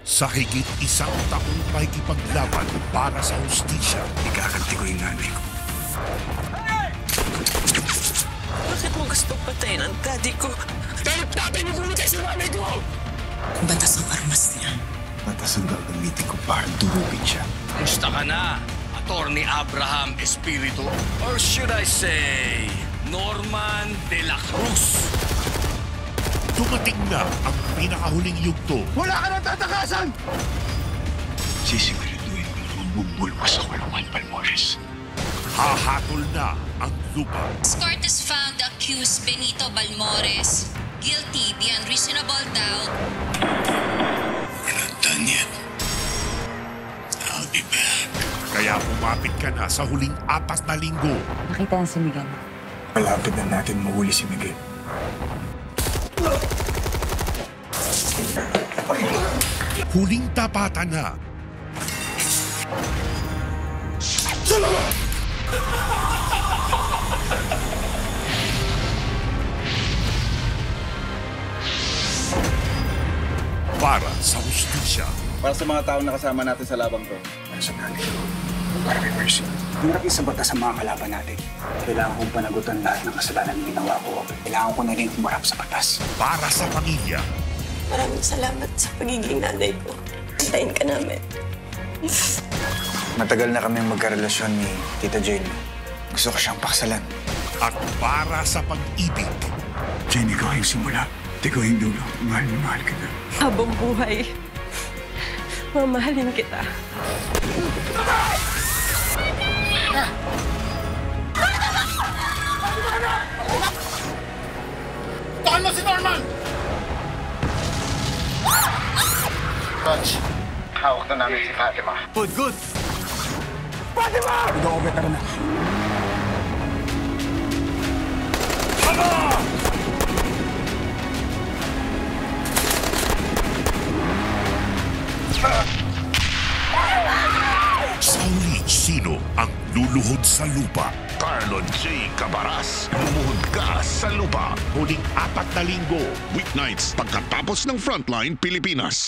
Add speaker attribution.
Speaker 1: Sa higit isang taong pakikipaglaban para sa hustisya.
Speaker 2: Ikakanti ko yung nanay ko.
Speaker 3: Bakit mo gusto patayin ang daddy ko? Dahil tatay niyo pumitay sa nanay ko!
Speaker 4: Batas ang armas niya.
Speaker 2: Batas ang gagamitin ko para durugin siya.
Speaker 5: Musta ka na, Attorney Abraham Espiritu? Or should I say, Norman de la Cruz?
Speaker 1: Dumating na ang pinakahuling yugto.
Speaker 2: Wala ka nang tatakasan! Sisiguraduhin ko na magbubulwas sa kulungan, Balmores.
Speaker 1: Hahatol na ang lupa.
Speaker 6: Cortes found the accused Benito Balmores guilty beyond reasonable doubt.
Speaker 2: We're not done yet. I'll be back.
Speaker 1: Kaya pumapit ka na sa huling 4 na linggo.
Speaker 7: Nakita na si Miguel.
Speaker 2: Malapit na natin mahuli si Miguel.
Speaker 1: Huling tapatan na. Para sa hustisya.
Speaker 8: Para sa mga tao na kasama natin sa labang to.
Speaker 2: Para sa nanay ko. Para kay Mercy.
Speaker 8: Hirap isang batas sa mga kalaban natin. Kailangan kong panagutan lahat ng kasalanan na ginawa ko. Kailangan ko na rin humarap sa batas.
Speaker 1: Para sa pamilya.
Speaker 3: Maraming salamat sa pagiging nanay ko. Antayin ka namin.
Speaker 2: Matagal na kami magkarelasyon ni Tita Jane. Gusto ko siyang pakasalan.
Speaker 1: At para sa pag-ibig.
Speaker 2: Jane, ikaw yung simula. Ikaw yung dulo. Mahal na mahal kita.
Speaker 3: Habang buhay, mamahalin kita.
Speaker 8: Tahan mo si Norman! Coach, hawak na namin si Fatima.
Speaker 5: Good.
Speaker 8: Fatima! Ikaw ko better na.
Speaker 1: Sa huli, sino ang luluhod sa lupa?
Speaker 9: Carlo J. Cabaras, lumuhod ka sa lupa.
Speaker 1: Huling 4 na linggo.
Speaker 9: Weeknights, pagkatapos ng Frontline Pilipinas.